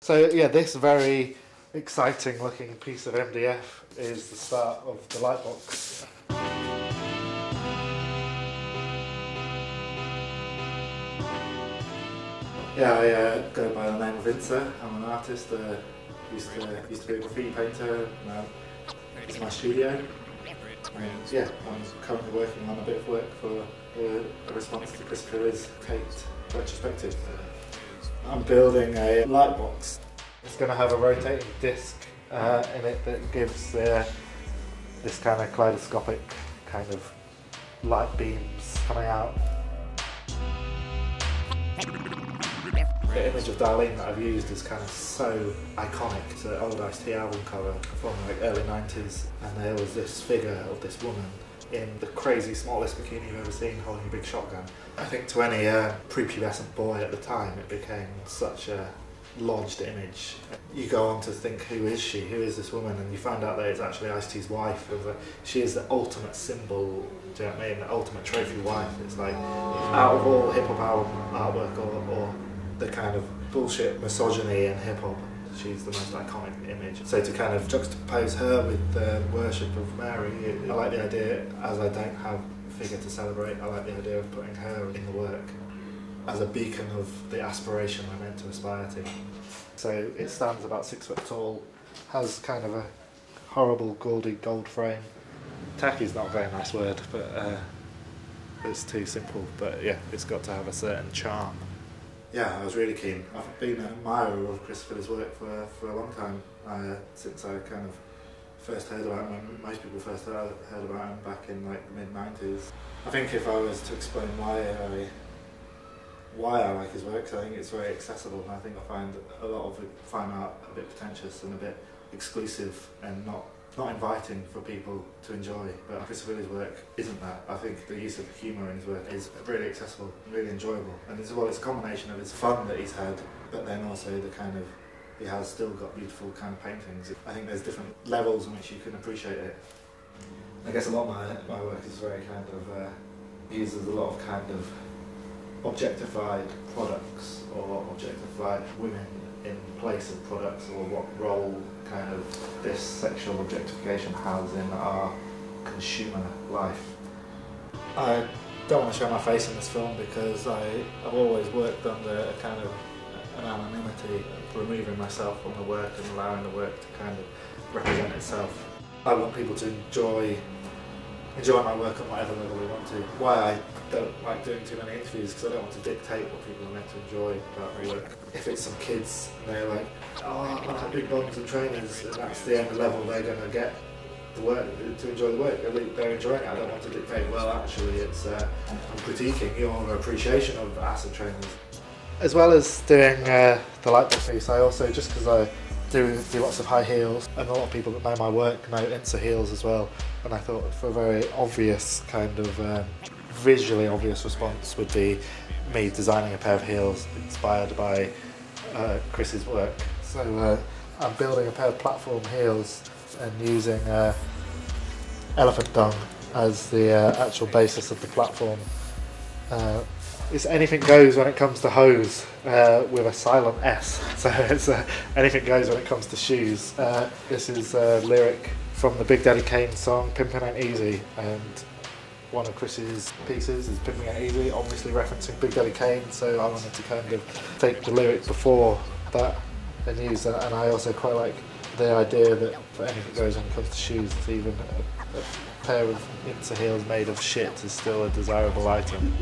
So yeah, this very exciting looking piece of MDF is the start of the lightbox. Yeah, I go by the name of INSA. I'm an artist. Used to be a graffiti painter. Now it's my studio. And yeah, I'm currently working on a bit of work for a response to Chris Phillips' Kate retrospective. I'm building a lightbox. It's going to have a rotating disc in it that gives this kind of kaleidoscopic kind of light beams coming out. The image of Darlene that I've used is kind of so iconic. It's an old Ice-T album cover from like early 90s, and there was this figure of this woman in the crazy smallest bikini you've ever seen holding a big shotgun. I think to any prepubescent boy at the time it became such a lodged image. You go on to think, who is she? Who is this woman? And you find out that it's actually Ice-T's wife. She is the ultimate symbol, do you know what I mean? The ultimate trophy wife. It's like, out of all hip-hop album artwork or the kind of bullshit misogyny in hip-hop, she's the most iconic image. So to kind of juxtapose her with the worship of Mary, I like the idea, as I don't have a figure to celebrate, I like the idea of putting her in the work as a beacon of the aspiration I'm meant to aspire to. So it stands about 6 foot tall, has kind of a horrible gaudy gold frame. Tacky is not a very nice word, but it's too simple, but yeah, it's got to have a certain charm. Yeah, I was really keen. I've been an admirer of Chris Phillips' work for a long time, since I kind of first heard about him, when most people first heard about him back in like the mid-90s. I think if I was to explain why I like his work, I think it's very accessible, and I think I find a lot of fine art a bit pretentious and a bit exclusive and not inviting for people to enjoy. But Chris Phillips' work isn't that. I think the use of humour in his work is really accessible, really enjoyable, and it's a combination of his fun that he's had, but then also the kind of, he has still got beautiful kind of paintings. I think there's different levels in which you can appreciate it. I guess a lot of my work is very kind of, uses a lot of kind of objectified products or objectified women in place of products, or what role kind of this sexual objectification has in our consumer life. I don't want to show my face in this film because I've always worked under a kind of an anonymity, removing myself from the work and allowing the work to kind of represent itself. I want people to enjoy my work on whatever level they want to. Why I don't like doing too many interviews, because I don't want to dictate what people are meant to enjoy about my work. If it's some kids and they're like, oh, I like big bums and trainers, and that's the end level they're going to get the work, to enjoy the work, they're enjoying it. I don't want to dictate, well actually it's, I'm critiquing your appreciation of acid trainers. As well as doing the lightbox piece, I also, just because I do lots of high heels, and a lot of people that know my work know INSA heels as well, and I thought for a very obvious kind of visually obvious response would be me designing a pair of heels inspired by Chris's work. So I'm building a pair of platform heels and using elephant dung as the actual basis of the platform. It's anything goes when it comes to hose, with a silent S. So it's anything goes when it comes to shoes. This is a lyric from the Big Daddy Kane song Pimpin' Ain't Easy, and one of Chris's pieces is Pimpin' Ain't Easy, obviously referencing Big Daddy Kane, so I wanted to kind of take the lyric before that and use that. And I also quite like the idea that for anything goes when it comes to shoes, it's even a pair of INSA heels made of shit is still a desirable item.